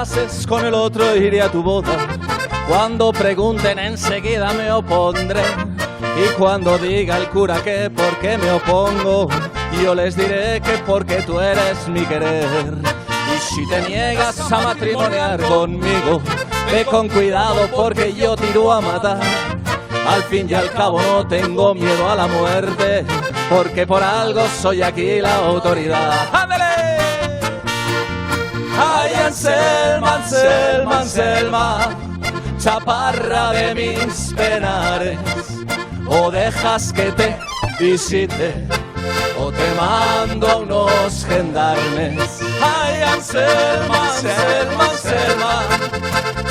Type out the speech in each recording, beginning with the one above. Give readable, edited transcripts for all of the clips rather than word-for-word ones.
cases con el otro iré a tu boda. Cuando pregunten enseguida me opondré. Y cuando diga el cura que por qué me opongo, yo les diré que porque tú eres mi querer. Y si te niegas a matrimoniar conmigo, ve con cuidado porque yo tiro a matar. Al fin y al cabo no tengo miedo a la muerte, porque por algo soy aquí la autoridad. ¡Ándale! Ay, Anselma, Anselma, Anselma, chaparra de mis penares, o dejas que te visite o te mando a unos gendarmes. Ay, Anselma, Anselma, Anselma,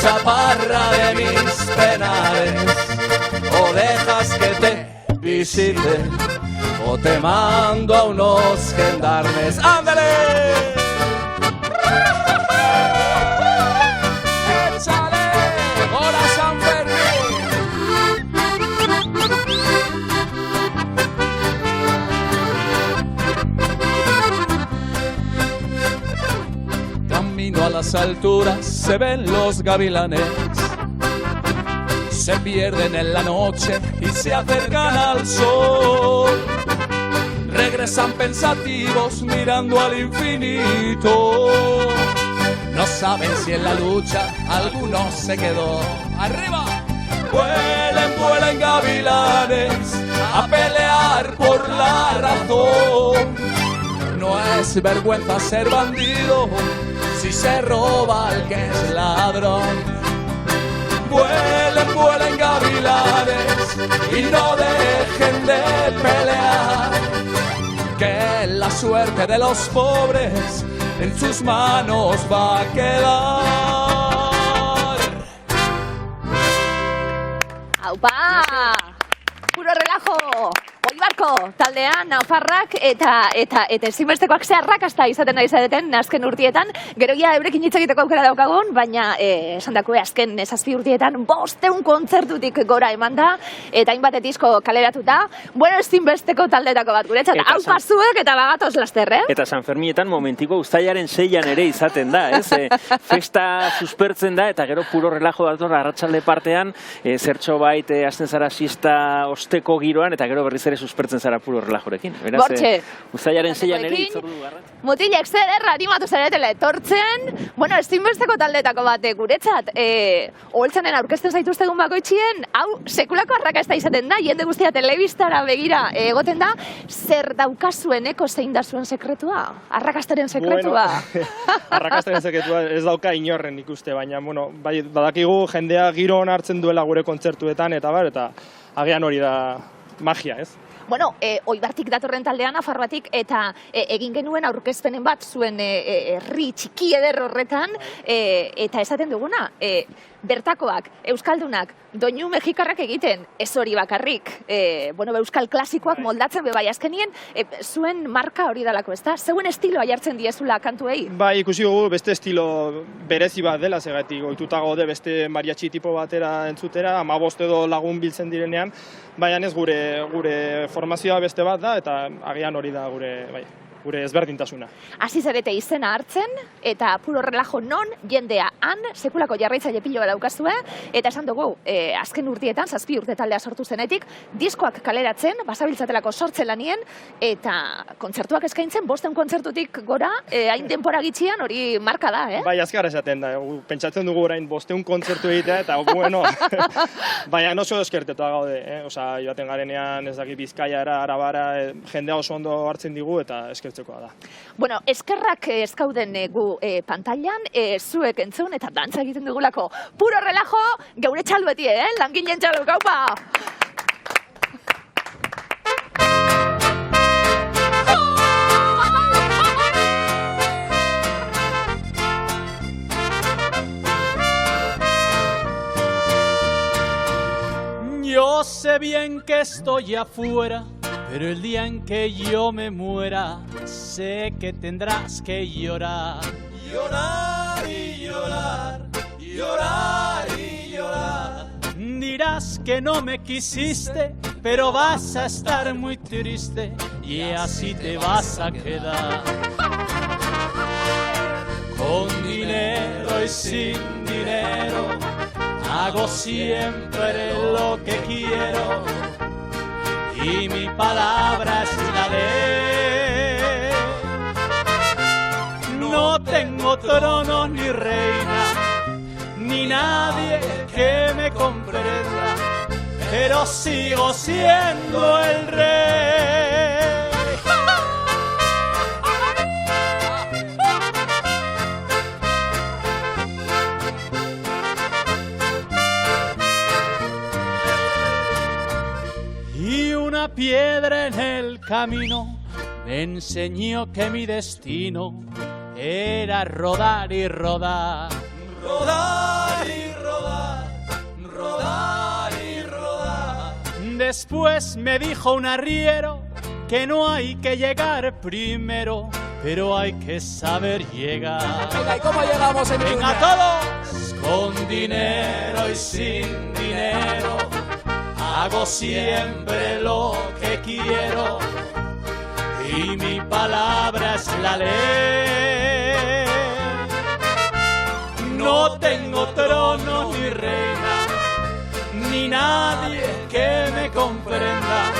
chaparra de mis penares, o dejas que te visite o te mando a unos gendarmes. ¡Ándale! ¡Échale! ¡Hola, San Fermín! Camino a las alturas se ven los gavilanes, se pierden en la noche y se acercan al sol. Regresan pensativos mirando al infinito. No saben si en la lucha alguno se quedó. ¡Arriba! Vuelen, vuelen gavilanes a pelear por la razón. No es vergüenza ser bandido si se roba al que es ladrón. Vuelen, vuelen gavilanes y no dejen de pelear, que la suerte de los pobres en sus manos va a quedar. ¡Aupa! Puro relajo! Oibarko taldean nafarrak eta ezinbestekoak ze arrakasta izaten ari zareten azken urtietan. Gero ja eurekin hitz egiteko aukera daukagun, baina esandako azken 7 urtietan 500 kontzertutik gora eman da eta hainbat disko kaleratuta. Bueno, ezinbesteko taldeetako bat guretzat. Aupa zuek eta bagatoz laster, eh? Eta San Fermietan momentiko uztailaren 6an ere izaten da, ez? Festa suspertzen da eta gero puro relajo dator arratsalde partean, zertxo bait hasten zara siesta osteko giroan eta gero berriz ere suspertzen zara puro relajorekin. Beraz, uztailaren 6an ere itzordu garrat. Mutilek zer animatu zaretela etortzen. Bueno, ezinbesteko taldeetako bat guretzat. Oholtzanen aurkezten zaituztegun bakoitzien, hau sekulako arrakasta izaten da, jende guztia telebistara begira egoten da. Zer daukazueneko zein da zuen sekretua? Arrakastaren sekretua? Bueno, arrakastaren sekretua ez dauka inorren ikuste, baina, bueno, badakigu jendea giron hartzen duela gure kontzertuetan, eta agian hori da magia, ez? Bueno, Oibartik datorren taldean, Nafarroatik, eta egin genuen aurkezpenen bat zuen herri txiki eder horretan, eta esaten duguna, bertakoak, euskaldunak, doinu mexikarrak egiten, ez hori bakarrik, bueno, euskal klasikoak moldatzen bebai azkenien, zuen marka hori dalako, ez da? Zeuen estiloa jartzen diezula kantuei? Bai, ikusi dugu beste estilo berezi bat dela, zegatik ohituta gaude beste mariachi tipo batera entzutera, 15 edo lagun biltzen direnean, baina ez gure formazioa beste bat da, eta agian hori da gure ezberdintasuna. Hasi zarete izena hartzen, eta puro relajo non, jendea han, sekulako jarraitzaile pilo daukazue, eta esan dugu, azken urtietan, 7 urte taldea sortu zenetik, diskoak kaleratzen, basabiltzatelako sortzen lanien, eta kontzertuak eskaintzen, 500 kontzertutik gora, hain denpora gitxian, hori marka da, eh? Bai, azkar esaten da, pentsatzen dugu orain 500 kontzertu egitea, eta bueno, baina oso eskertetua gaude, Osa, joaten garenean, ez daki Bizkaiara, Arabara, jendea oso ondo hartzen digu, eta da. Bueno, eskerrak eskauden gu pantailan, zuek entzun eta dantza egiten dugulako. Puro relajo, geure txalueti, langileen txalu, gaupa! Yo sé bien que estoy afuera, pero el día en que yo me muera, sé que tendrás que llorar. Llorar y llorar, llorar y llorar. Dirás que no me quisiste, pero vas a estar muy triste y así te vas a quedar. con dinero y sin dinero, hago siempre lo que quiero y mi palabra es la ley. No tengo trono ni reina, ni nadie que me comprenda, pero sigo siendo el rey. Y una piedra en el camino me enseñó que mi destino era rodar y rodar. Rodar y rodar, rodar y rodar. Después me dijo un arriero que no hay que llegar primero, pero hay que saber llegar. Venga, ¿y cómo llegamos en Venga todos, con dinero y sin dinero, hago siempre lo que quiero y mi palabra es la ley. No tengo trono ni reina, ni nadie que me comprenda,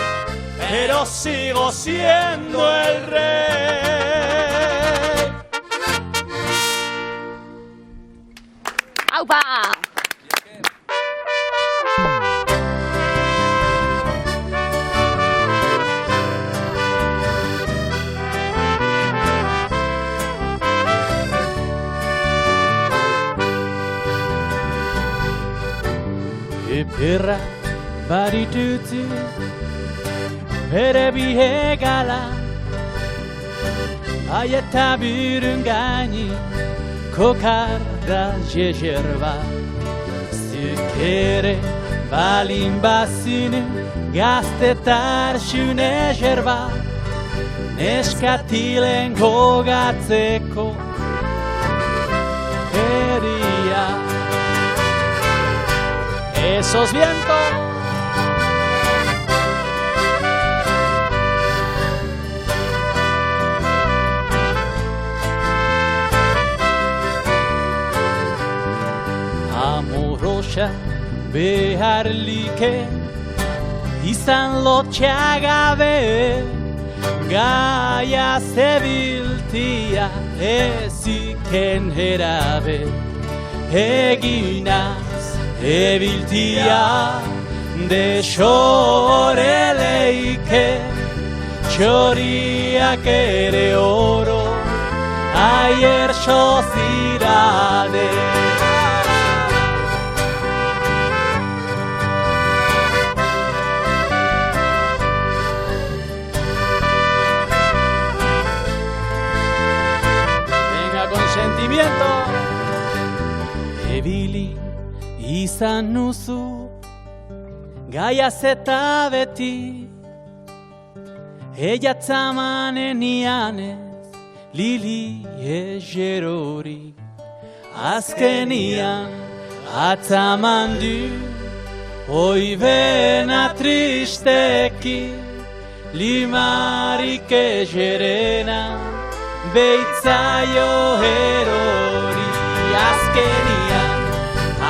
pero sigo siendo el rey. ¡Aupa! Ederra badituzu bere bihegala, aieta birun gaini kokar da jezerba. Zuk ere balin bazinu gaztetarxune zerba, neskatilen gogatzeko eria. Esos vientos amorosa behar like izan lotxagabe, gaia zebiltia eziken erabe, egina ebiltia de xoreleike, txoriak ere oro aier sozirade. Venga con sentimiento. Ebili izan nuzu gaia zeta beti, eiatzamanen ianez lili egerori, azkenian atzaman du oibena tristeki, limarik egerena beitzaio erori, azkenian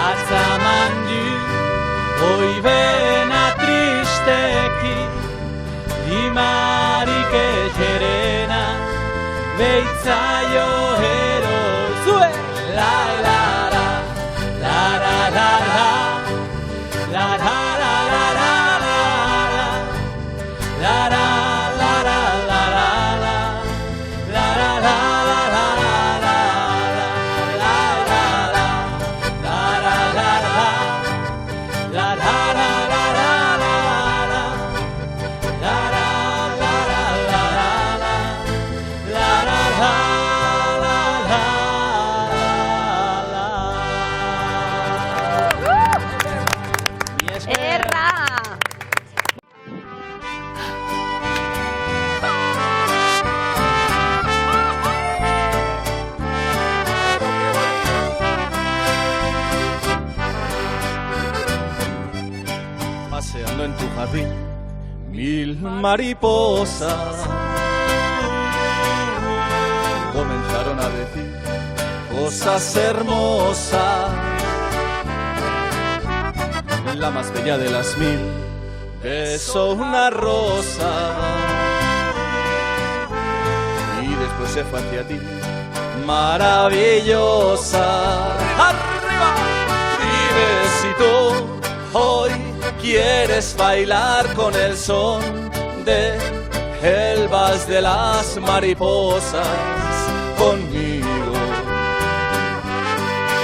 atzaman du oibena tristeki, limarik egerena beitzaio erori. Zue! La la la, la la la la, la la la la la la, la la la la la la, la la la la la la, la la la, la la la la, la la la la la, la la ¡Erra! Paseando en tu jardín, mil mariposas comenzaron a decir cosas hermosas. La más bella de las mil besó una rosa y después se fue hacia ti, maravillosa. ¡Arriba! Dime si tú hoy quieres bailar con el son de el vals de las mariposas conmigo.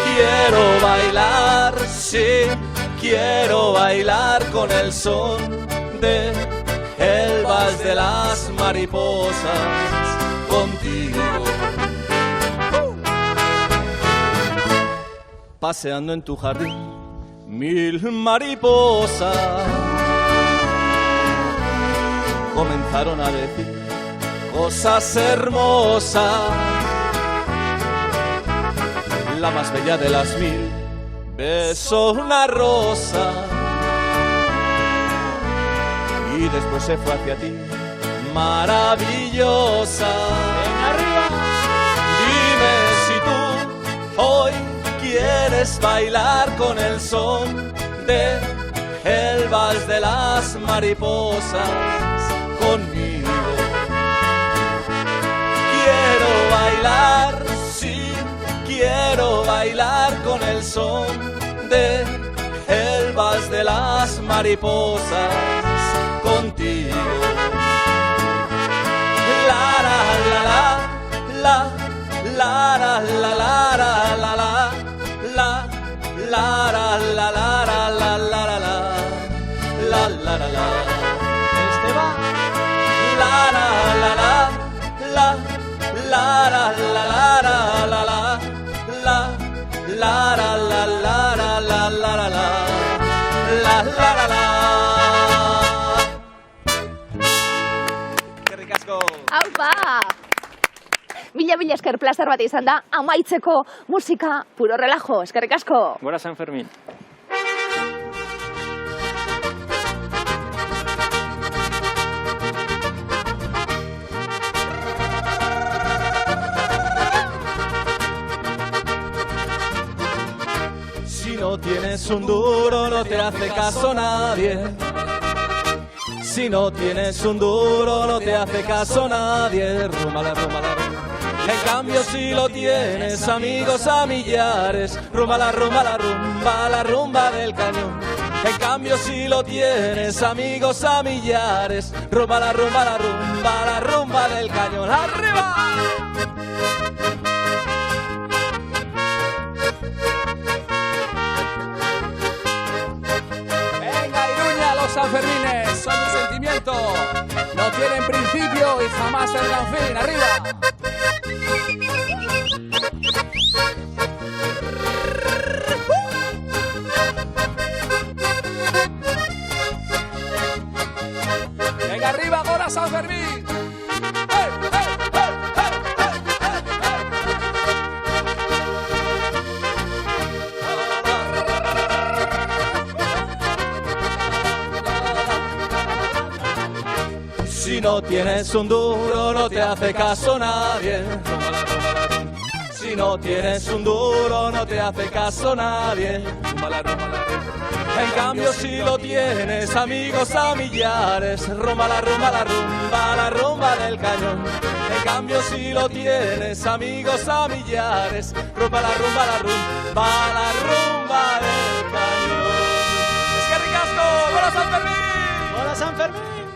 Quiero bailar, sí, quiero bailar con el son de el vals de las mariposas contigo. Paseando en tu jardín, mil mariposas comenzaron a decir cosas hermosas. La más bella de las mil besó una rosa y después se fue hacia ti, maravillosa. ¡Ven arriba! Dime si tú hoy quieres bailar con el son de el vals de las mariposas conmigo. Quiero bailar, sí, quiero bailar con el son de el vals de las mariposas contigo. La la la la la la la la la la la la la la la la la. Este va. La la la la la la la la la la la la la la la la la la la la. Eskerrik asko. Aupa! Mila esker plazer bat izan da, amaitzeko musika puro relajo. Eskerrik asko. Gora San Fermin. Si no tienes un duro no te hace caso nadie. Si no tienes un duro no te hace caso nadie. Rúmbala, rúmbala, rúmbala. En cambio si lo tienes, amigos a millares. Rúmbala, rúmbala, rumba, la rumba del cañón. En cambio si lo tienes, amigos a millares. Rúmbala, rúmbala, rumba, la rumba del cañón. ¡Arriba! Sanfermines son un sentimiento, no tienen principio y jamás tendrán fin. ¡Arriba! Venga, arriba, ahora San Fermín. Si no tienes un duro no te hace caso nadie. Si no tienes un duro no te hace caso nadie. En cambio si lo tienes, amigos a millares. Rumba la rumba, la rumba, la rumba del cañón. En cambio si lo tienes, amigos a millares. Rumba la rumba, la rumba, la rumba del cañón. ¡Es que ricasco! ¡Hola San Fermín! ¡Hola San Fermín!